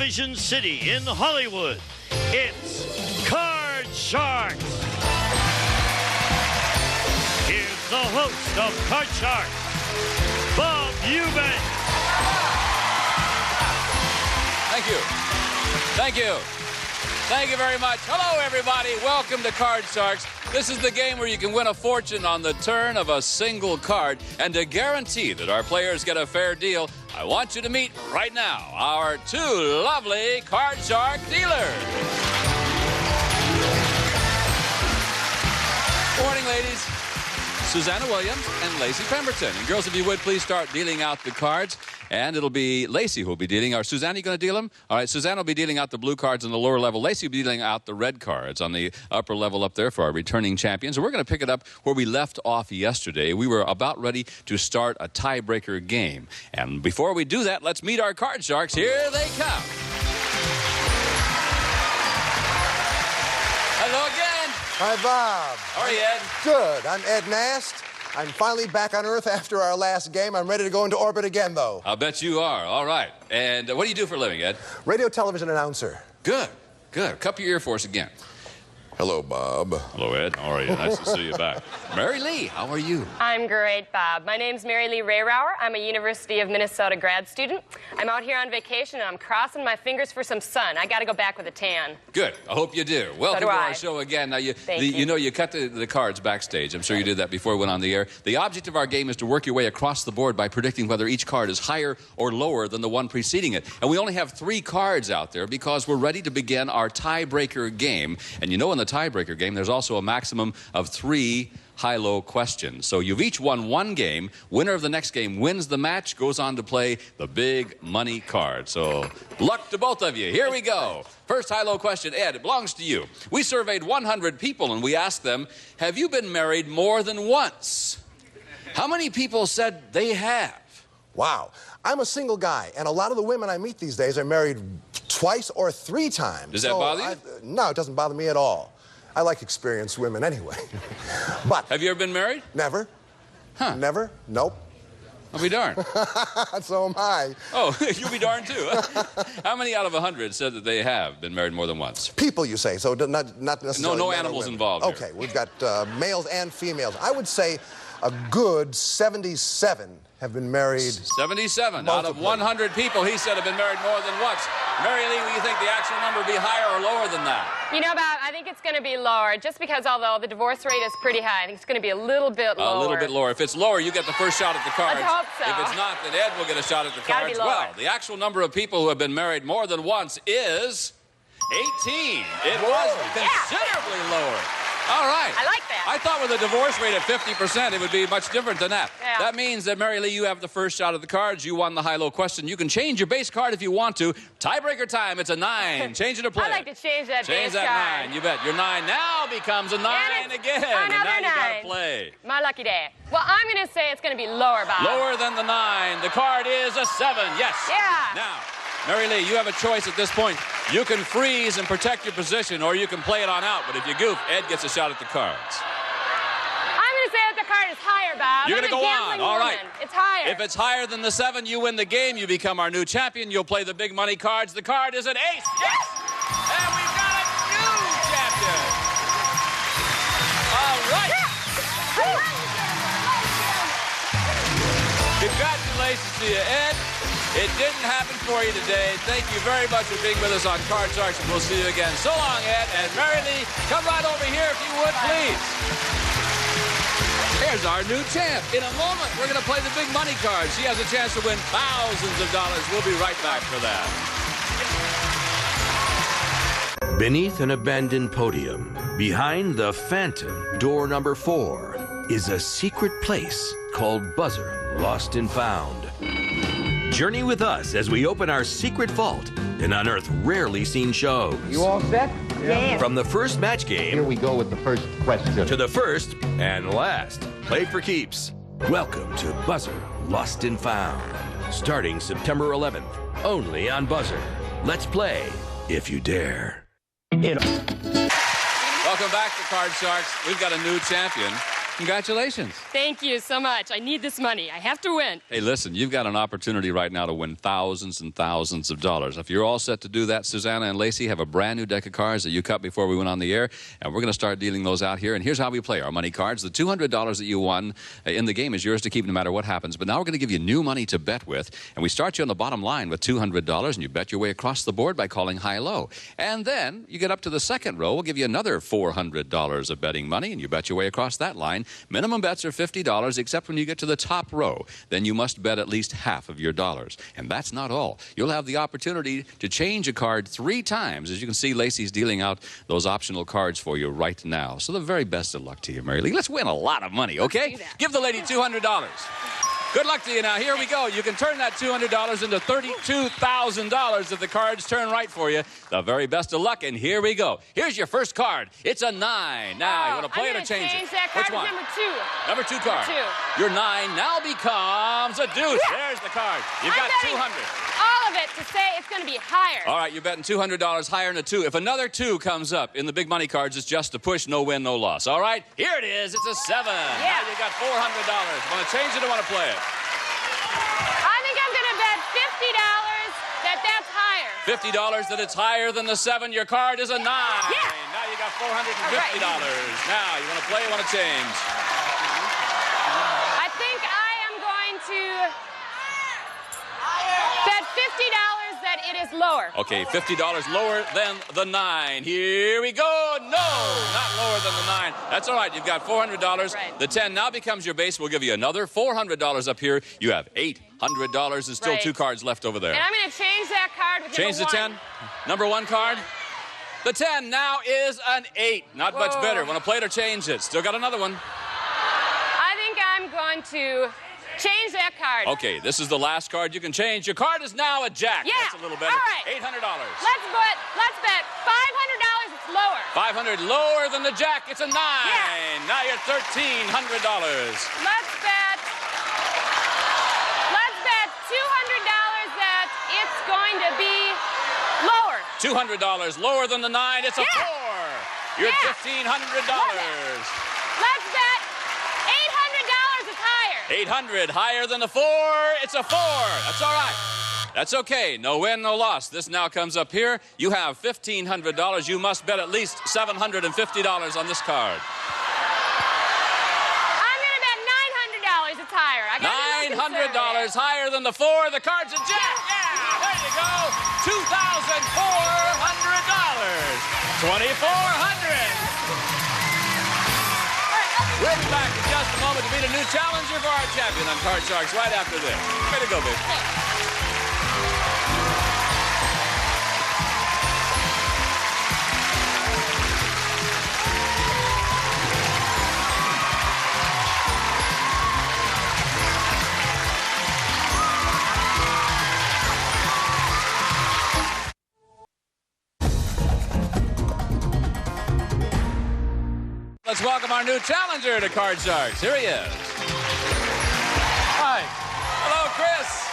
Television City in Hollywood, it's Card Sharks. Here's the host of Card Sharks, Bob Eubanks. Thank you. Thank you. Thank you very much. Hello, everybody. Welcome to Card Sharks. This is the game where you can win a fortune on the turn of a single card. And to guarantee that our players get a fair deal, I want you to meet right now our two lovely Card Shark dealers. Good morning, ladies. Susanna Williams and Lacey Pemberton. And girls, if you would, please start dealing out the cards. And it'll be Lacey who will be dealing. Or Susanna, you going to deal them? All right, Susanna will be dealing out the blue cards on the lower level. Lacey will be dealing out the red cards on the upper level up there for our returning champions. And we're going to pick it up where we left off yesterday. We were about ready to start a tiebreaker game. And before we do that, let's meet our Card Sharks. Here they come. Hello again. Hi, Bob. How are you, Ed? Good. I'm Ed Nast. I'm finally back on Earth after our last game. I'm ready to go into orbit again, though. I'll bet you are. All right. And what do you do for a living, Ed? Radio television announcer. Good. Good. Cup your ear for us again. Hello, Bob. Hello, Ed. How are you? Nice to see you back. Mary Lee, how are you? I'm great, Bob. My name's Mary Lee Rayrauer. I'm a University of Minnesota grad student. I'm out here on vacation, and I'm crossing my fingers for some sun. I got to go back with a tan. Good. I hope you do. Welcome So do to I. our show again. Now, you you. know, you cut the cards backstage. I'm sure you did that before we went on the air. The object of our game is to work your way across the board by predicting whether each card is higher or lower than the one preceding it. And we only have 3 cards out there because we're ready to begin our tiebreaker game. And you know, in the tiebreaker game, there's also a maximum of 3 high-low questions. So you've each won 1 game. Winner of the next game wins the match, goes on to play the big money card. So luck to both of you. Here we go. First high-low question, Ed, it belongs to you. We surveyed 100 people, and we asked them, have you been married more than once? How many people said they have? Wow. I'm a single guy, and a lot of the women I meet these days are married twice or 3 times. Does that bother you? No, it doesn't bother me at all. I like experienced women anyway. But Have you ever been married? never. Huh. Never. Nope. I'll be darned. So am I. Oh, you'll be darned too. How many out of 100 said that they have been married more than once? People, you say, so not necessarily No men or animals women. involved here. Okay, we've got males and females. I would say a good 77 have been married. 77 out of Multiply. 100 people, he said, have been married more than once. Mary Lee, will you think the actual number will be higher or lower than that? You know, Bob, I think it's going to be lower, just because although the divorce rate is pretty high, I think it's going to be a little bit lower. A little bit lower. If it's lower, you get the first shot at the cards. Let's hope so. If it's not, then Ed will get a shot at the Gotta be cards. lower. Well, the actual number of people who have been married more than once is 18. It was considerably lower. All right. I like that. I thought with a divorce rate of 50%, it would be much different than that. Yeah. That means that, Mary Lee, you have the first shot at the cards. You won the high-low question. You can change your base card if you want to. Tiebreaker time. It's a 9. Change it to play. I'd like to change that Change base that card. 9. You bet. Your 9 now becomes a 9 And it's again. And now another you got to 9. play. My lucky day. Well, I'm going to say it's going to be lower, Bob. Lower than the 9. The card is a 7. Yes. Yeah. Now, Mary Lee, you have a choice at this point. You can freeze and protect your position, or you can play it on out. But if you goof, Ed gets a shot at the cards. I'm going to say that the card is higher, Bob. You're I'm going to a go on. gambling All right. woman. It's higher. If it's higher than the 7, you win the game. You become our new champion. You'll play the big money cards. The card is an ace. Yes! And we've got a new champion. All right. Congratulations to you, Ed. It didn't happen for you today. Thank you very much for being with us on Card Sharks, and we'll see you again. So long, Ed. And Mary Lee, come right over here if you would, please. Here's our new champ. In a moment, we're going to play the big money card. She has a chance to win thousands of dollars. We'll be right back for that. Beneath an abandoned podium, behind the Phantom, door number 4, is a secret place called Buzzer Lost and Found. Journey with us as we open our secret vault and unearth rarely seen shows. You all set? Yeah. From the first match game Here we go with the first question. to the first and last play for keeps. Welcome to Buzzer Lost and Found. Starting September 11th, only on Buzzer. Let's play if you dare. Welcome back to Card Sharks. We've got a new champion. Congratulations. Thank you so much. I need this money. I have to win. Hey, listen, you've got an opportunity right now to win thousands and thousands of dollars. If you're all set to do that, Susanna and Lacey have a brand new deck of cards that you cut before we went on the air, and we're going to start dealing those out here. And here's how we play our money cards. The $200 that you won in the game is yours to keep no matter what happens. But now we're going to give you new money to bet with, and we start you on the bottom line with $200, and you bet your way across the board by calling high-low. And then you get up to the second row. We'll give you another $400 of betting money, and you bet your way across that line. Minimum bets are $50, except when you get to the top row. Then you must bet at least half of your dollars. And that's not all. You'll have the opportunity to change a card 3 times. As you can see, Lacey's dealing out those optional cards for you right now. So the very best of luck to you, Mary Lee. Let's win a lot of money, okay? Give the lady $200. Good luck to you now. Here we go. You can turn that $200 into $32,000 if the cards turn right for you. The very best of luck, and here we go. Here's your first card. It's a 9. Now, you want to play it or change it? That card. Which one? Number 2. Number 2 card. Number 2. Your 9 now becomes a deuce. Yeah. There's the card. You've got betting 200. all of it to say it's going to be higher. All right, you're betting $200 higher than a 2. If another 2 comes up in the big money cards, it's just a push, no win, no loss. All right, here it is. It's a 7. Yeah. Now you got $400. Want to change it or want to play it? I think I'm going to bet $50 that's higher. $50 that it's higher than the 7. Your card is a 9. Yeah. Now you got $450. Right. Now, you want to play or want to change? I think I am going to bet $50 that it is lower. Okay, $50 lower than the 9. Here we go. No, not lower than the 9. That's all right. You've got $400. Right. The 10 now becomes your base. We'll give you another $400 up here. You have $800 and still Right. 2 cards left over there. And I'm going to change that card with Change the number 10. Number 1 card. The 10 now is an 8. Not much Whoa. better. Want to play it or change it? Still got another one. I think I'm going to change that card. Okay, this is the last card you can change. Your card is now a jack. Yeah. That's a little better. All right. $800. Let's bet $500 it's lower. 500 lower than the jack. It's a 9. Yeah. Now you're $1,300. Let's bet $200 that it's going to be lower. $200 lower than the 9. It's a 4. You're at $1,500. Let's bet $800 is higher. 800 higher than the 4. It's a 4. That's all right. That's okay. No win, no loss. This now comes up here. You have $1,500. You must bet at least $750 on this card. I'm going to bet $900 it's higher. I got $900 higher than the 4. The card's a jack. Yeah, there you go. $2,400. $2,400. We'll be back in just a moment to meet a new challenger for our champion on Card Sharks right after this. Way to go, baby. Let's welcome our new challenger to Card Sharks. Here he is. Hi. Hello, Chris.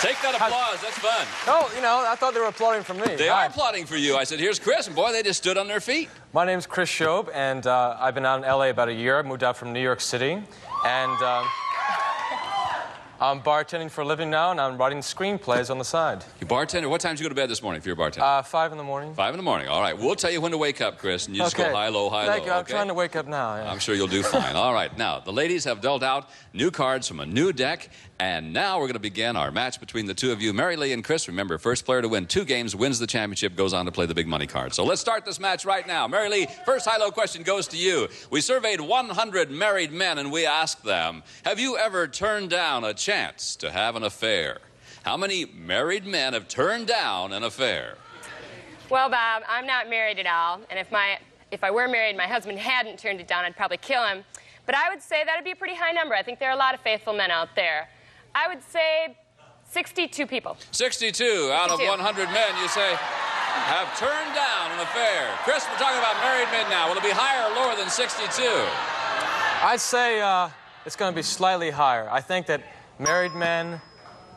Take that applause. That's fun. Oh, you know, I thought they were applauding for me. They Hi. are applauding for you. I said, here's Chris, and boy, they just stood on their feet. My name's Chris Shobe, and I've been out in L.A. about a year. I moved out from New York City, and I'm bartending for a living now, and I'm writing screenplays on the side. You bartender? What time did you go to bed this morning if you're a bartender? 5 in the morning. 5 in the morning. All right. We'll tell you when to wake up, Chris, and you just go high, low, high, Thank low. you. I'm okay? trying to wake up now. Yeah. I'm sure you'll do fine. All right. Now, the ladies have dealt out new cards from a new deck, and now we're going to begin our match between the two of you, Mary Lee and Chris. Remember, first player to win 2 games wins the championship, goes on to play the big money card. So let's start this match right now. Mary Lee, first high-low question goes to you. We surveyed 100 married men, and we asked them, have you ever turned down a chance to have an affair? How many married men have turned down an affair? Well, Bob, I'm not married at all, and if I were married and my husband hadn't turned it down, I'd probably kill him. But I would say that'd be a pretty high number. I think there are a lot of faithful men out there. I would say 62 people. 62 out of 100 men, you say, have turned down an affair. Chris, we're talking about married men now. Will it be higher or lower than 62? I'd say it's going to be slightly higher. I think that married men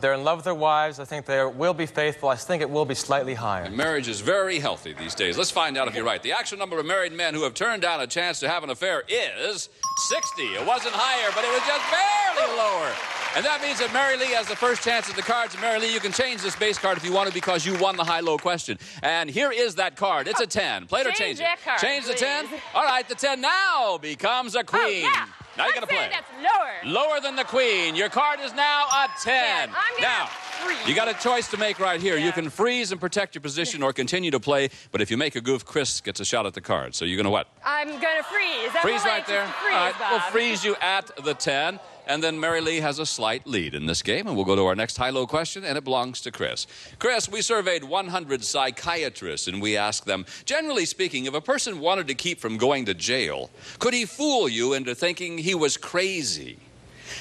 They're in love with their wives. I think they will be faithful. I think it will be slightly higher. And marriage is very healthy these days. Let's find out if you're right. The actual number of married men who have turned down a chance to have an affair is 60. It wasn't higher, but it was just barely lower. And that means that Mary Lee has the first chance at the cards. Mary Lee, you can change this base card if you want to because you won the high-low question. And here is that card. It's a 10. Play it or change it. Card, change the please. 10? All right, the 10 now becomes a queen. Oh, yeah. Now you got to play. That's lower. Lower than the queen. Your card is now a 10. I'm gonna freeze. You got a choice to make right here. Yeah. You can freeze and protect your position or continue to play. But if you make a goof, Chris gets a shot at the card. So you're going to what? I'm going to freeze. Freeze right there. Freeze, All right, Bob. we'll freeze you at the 10. And then Mary Lee has a slight lead in this game. And we'll go to our next high-low question, and it belongs to Chris. Chris, we surveyed 100 psychiatrists, and we asked them, generally speaking, if a person wanted to keep from going to jail, could he fool you into thinking he was crazy?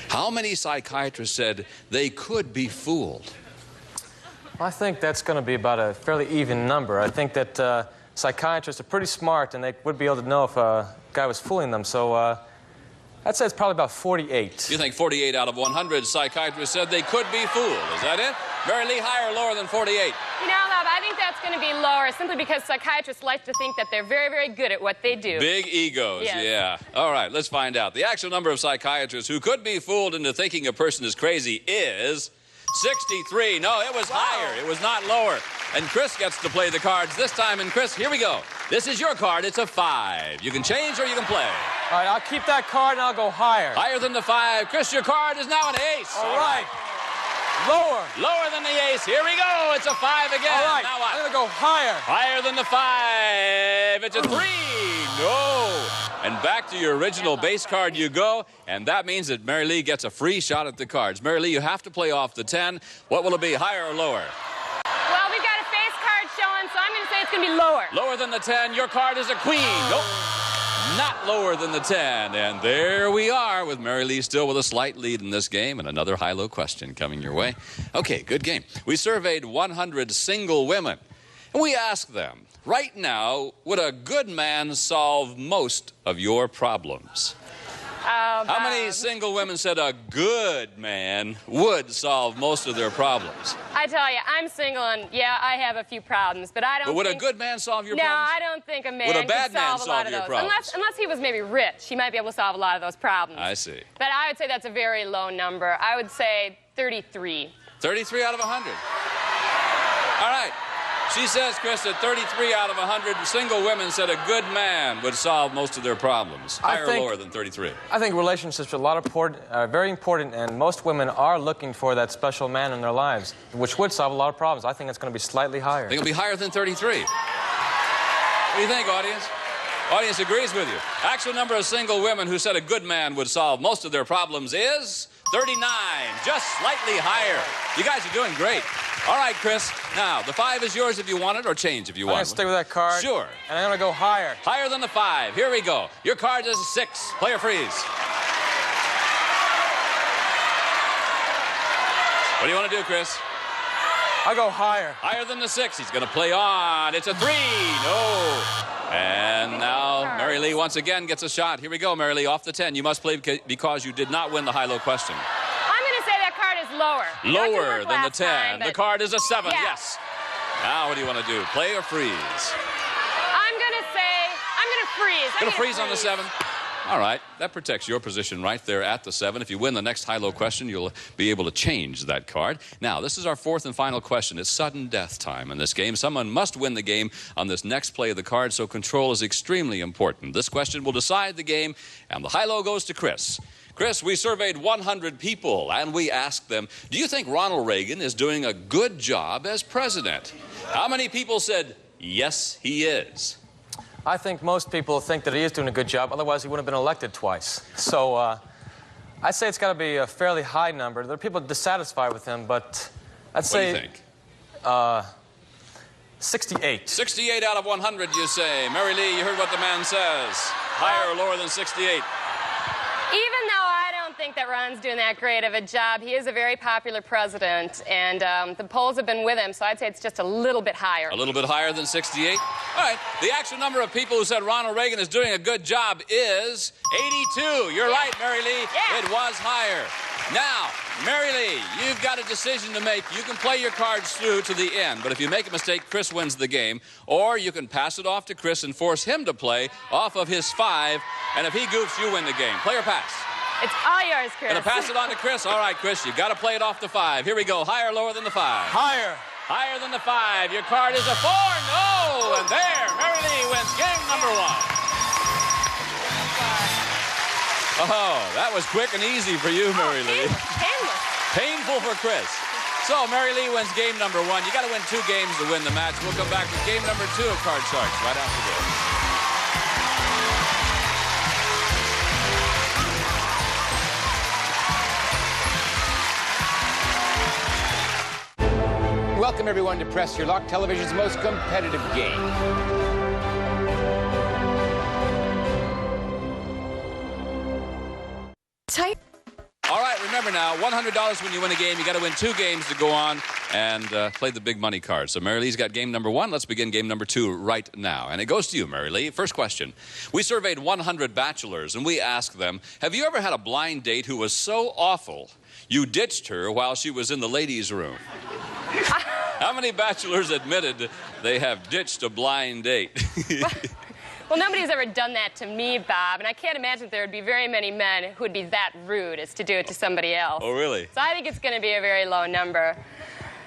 How many psychiatrists said they could be fooled? I think that's going to be about a fairly even number. I think that psychiatrists are pretty smart, and they would be able to know if a guy was fooling them. So I'd say it's probably about 48. You think 48 out of 100 psychiatrists said they could be fooled. Is that it? Mary Lee, higher or lower than 48? You know, Bob, I think that's going to be lower simply because psychiatrists like to think that they're very, very good at what they do. Big egos, Yes. yeah. All right, let's find out. The actual number of psychiatrists who could be fooled into thinking a person is crazy is 63. No, it was higher. It was not lower. And Chris gets to play the cards this time. And Chris, here we go. This is your card. It's a 5. You can change or you can play. All right, I'll keep that card and I'll go higher. Higher than the 5. Chris, your card is now an ace. All right. Lower. Lower than the ace. Here we go. It's a 5 again. All right, Now what? I'm going to go higher. Higher than the 5. It's a 3. No. And back to your original base card you go. And that means that Mary Lee gets a free shot at the cards. Mary Lee, you have to play off the 10. What will it be, higher or lower? Well, we've got a face card showing, so I'm going to say it's going to be lower. Lower than the 10. Your card is a queen. Nope. Not lower than the 10. And there we are with Mary Lee still with a slight lead in this game and another high-low question coming your way. Okay, good game. We surveyed 100 single women. And we asked them, right now, would a good man solve most of your problems? How many single women said a good man would solve most of their problems? I tell you, I'm single, and yeah, I have a few problems, but I don't But would think... a good man solve your No, problems? I don't think a man Would a bad could man solve a lot solve of your those. problems? Unless he was maybe rich, he might be able to solve a lot of those problems. I see. But I would say that's a very low number. I would say 33. 33 out of 100. All right. She says, Chris, that 33 out of 100 single women said a good man would solve most of their problems. Higher or lower than 33? I think relationships are very important, and most women are looking for that special man in their lives, which would solve a lot of problems. I think it's going to be slightly higher. Think it'll be higher than 33? What do you think, audience? Audience agrees with you. Actual number of single women who said a good man would solve most of their problems is 39, just slightly higher. You guys are doing great. All right, Chris. Now, the 5 is yours if you want it, or change if you I'm want going it. to stay with that card. Sure. And I'm going to go higher. Higher than the 5. Here we go. Your card is a 6. Play or freeze. What do you want to do, Chris? I'll go higher. Higher than the 6. He's going to play on. It's a 3. No. And now Mary Lee once again gets a shot. Here we go, MaryLee, off the 10. You must play because you did not win the high-low question. I'm going to say that card is lower. Lower than the 10. Time, The card is a 7. Yeah. Yes. Now what do you want to do? Play or freeze? I'm going to freeze. Going to freeze on the 7? All right. That protects your position right there at the 7. If you win the next high-low question, you'll be able to change that card. Now, this is our 4th and final question. It's sudden death time in this game. Someone must win the game on this next play of the card, so control is extremely important. This question will decide the game, and the high-low goes to Chris. Chris, we surveyed 100 people, and we asked them, do you think Ronald Reagan is doing a good job as president? How many people said, yes, he is? I think most people think that he is doing a good job, otherwise he wouldn't have been elected twice. So I'd say it's got to be a fairly high number. There are people dissatisfied with him, but I'd say... What do you think? 68. 68 out of 100, you say. Mary Lee, you heard what the man says. Higher or lower than 68? Even though I don't think that Ron's doing that great of a job, he is a very popular president, and the polls have been with him, so I'd say it's just a little bit higher. A little bit higher than 68? All right. The actual number of people who said Ronald Reagan is doing a good job is 82. You're right, Mary Lee. Yeah. It was higher. Now, Mary Lee, you've got a decision to make. You can play your cards through to the end, but if you make a mistake, Chris wins the game. Or you can pass it off to Chris and force him to play off of his 5, and if he goofs, you win the game. Play or pass? It's all yours, Chris. Gonna pass it on to Chris? All right, Chris, you've got to play it off the 5. Here we go. Higher or lower than the 5? Higher. Higher than the 5. Your card is a 4. No! And there, Mary Lee wins game number 1. Oh, that was quick and easy for you, Mary Lee. Painless. Painful for Chris. So, Mary Lee wins game number 1. You got to win 2 games to win the match. We'll come back with game number 2 of Card Sharks right after this. Welcome, everyone, to Press Your Luck, television's most competitive game. All right, remember now, $100 when you win a game. You got to win 2 games to go on and play the big money card. So Mary Lee's got game number 1. Let's begin game number 2 right now. And it goes to you, Mary Lee. First question. We surveyed 100 bachelors, and we asked them, have you ever had a blind date who was so awful you ditched her while she was in the ladies' room? How many bachelors admitted they have ditched a blind date? Well, nobody's ever done that to me, Bob, and I can't imagine there would be very many men who would be that rude as to do it to somebody else. Oh, really? So I think it's going to be a very low number.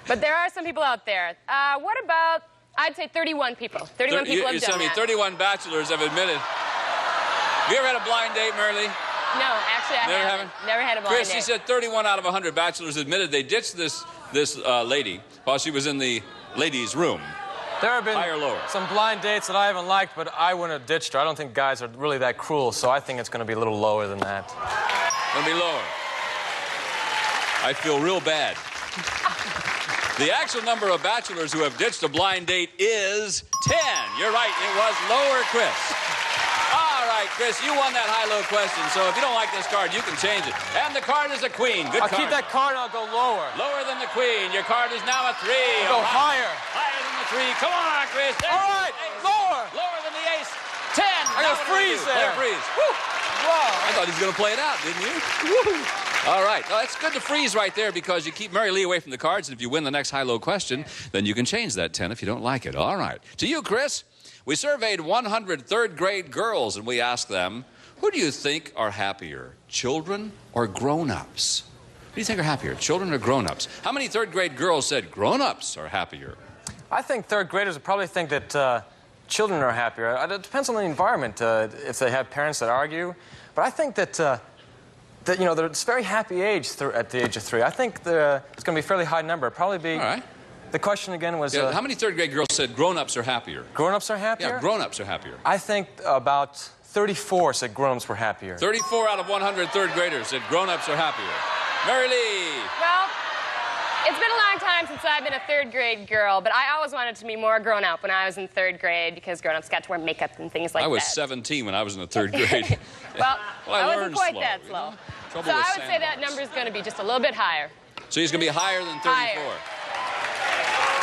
But there are some people out there. What about, I'd say 31 people. 31 people have done that. 31 bachelors have admitted. Have you ever had a blind date, Mary Lee? No, actually I haven't. Never had a blind Chris, date. she said 31 out of 100 bachelors admitted they ditched this lady while she was in the ladies' room. There have been Higher or lower? some blind dates that I haven't liked, but I wouldn't have ditched her. I don't think guys are really that cruel, so I think it's going to be a little lower than that. Gonna be lower. I feel real bad. The actual number of bachelors who have ditched a blind date is 10. You're right, it was lower, Chris. All right, Chris, you won that high-low question, so if you don't like this card, you can change it. And the card is a queen. Good I'll card. keep that card and I'll go lower. Lower than the queen. Your card is now a 3. I'll go higher. Higher than the 3. Come on, Chris. There's All right, the ace. lower. Lower than the ace. 10. I got a freeze there. Play a freeze. Woo. I Wow. thought he was going to play it out, didn't you? Woo. All right. Well, it's good to freeze right there because you keep Mary Lee away from the cards, and if you win the next high-low question, then you can change that 10 if you don't like it. All right. To you, Chris, we surveyed 100 third-grade girls, and we asked them, who do you think are happier, children or grown-ups? Who do you think are happier, children or grown-ups? How many third-grade girls said grown-ups are happier? I think third graders would probably think that children are happier. It depends on the environment, if they have parents that argue. But I think that, you know, it's a very happy age at the age of 3. I think it's going to be a fairly high number. It'd probably be... All right. The question again was... how many third-grade girls said grown-ups are happier? Grown-ups are happier? Yeah, grown-ups are happier. I think about 34 said grown-ups were happier. 34 out of 100 third graders said grown-ups are happier. Mary Lee. Well, it's been a long time since I've been a third-grade girl, but I always wanted to be more grown-up when I was in 3rd grade because grown-ups got to wear makeup and things like that. I was 17 when I was in the 3rd grade. Well, I wasn't learned quite slow, that you slow. know? So Trouble with I would say that sandals. number is going to be just a little bit higher. So he's going to be higher than 34. Higher.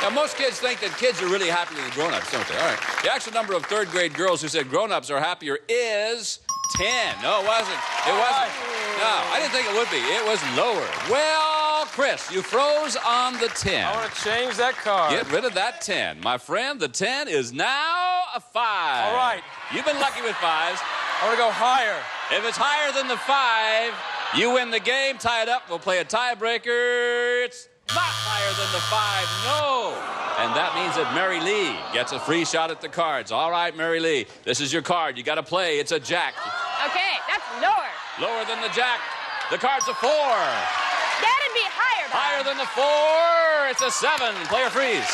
Now, most kids think that kids are really happier than grown-ups, don't they? All right. The actual number of third-grade girls who said grown-ups are happier is 10. No, it wasn't. It wasn't. No, I didn't think it would be. It was lower. Well, Chris, you froze on the 10. I want to change that card. Get rid of that 10. My friend, the 10 is now a 5. All right. You've been lucky with 5s. I want to go higher. If it's higher than the 5, you win the game. Tie it up. We'll play a tiebreaker. It's not higher than the 5. No. And that means that Mary Lee gets a free shot at the cards. All right, Mary Lee, this is your card. You got to play. It's a jack. Okay, that's lower. Lower than the jack. The card's a 4. That'd be higher, Bob. Higher than the 4. It's a 7. Play or freeze.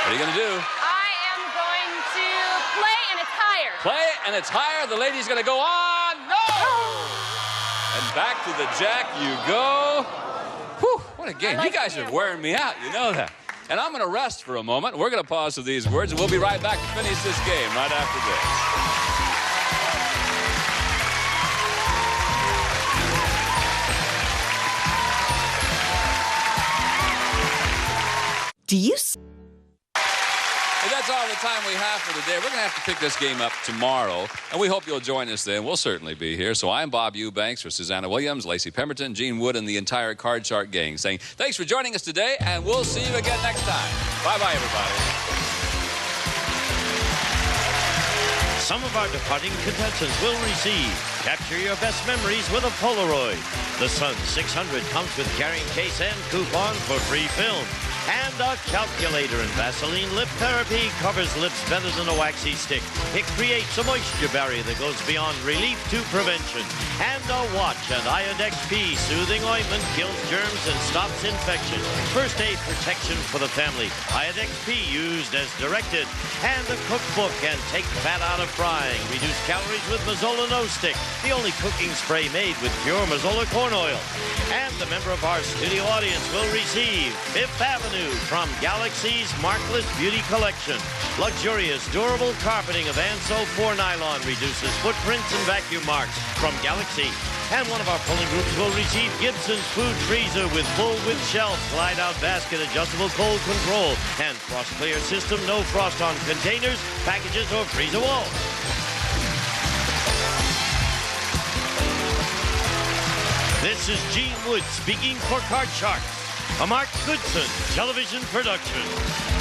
What are you going to do? I am going to play, and it's higher. Play, and it's higher. The lady's going to go on. No! And back to the jack you go. Whew, what a game. You guys are wearing me out. You know that. And I'm going to rest for a moment. We're going to pause with these words, and we'll be right back to finish this game right after this. Do you... But that's all the time we have for today. We're going to have to pick this game up tomorrow, and we hope you'll join us then. We'll certainly be here. So I'm Bob Eubanks for Susanna Williams, Lacey Pemberton, Gene Wood, and the entire Card Shark gang saying thanks for joining us today, and we'll see you again next time. Bye-bye, everybody. Some of our departing contestants will receive Capture Your Best Memories with a Polaroid. The Sun 600 comes with carrying case and coupon for free film. And a calculator and Vaseline Lip Therapy covers lips better than a waxy stick. It creates a moisture barrier that goes beyond relief to prevention. And a watch and Iodex P soothing ointment kills germs and stops infection. First aid protection for the family. Iodex P used as directed. And a cookbook and take fat out of frying. Reduce calories with Mazola No Stick, the only cooking spray made with pure Mazola corn oil. And the member of our studio audience will receive Fifth Avenue from Galaxy's Markless Beauty Collection. Luxurious, durable carpeting of Anso 4 nylon reduces footprints and vacuum marks from Galaxy. And one of our polling groups will receive Gibson's Food Freezer with full-width shelves, slide-out basket, adjustable cold control, and frost clear system, no frost on containers, packages, or freezer walls. This is Gene Wood speaking for Card Sharks, a Mark Goodson television production.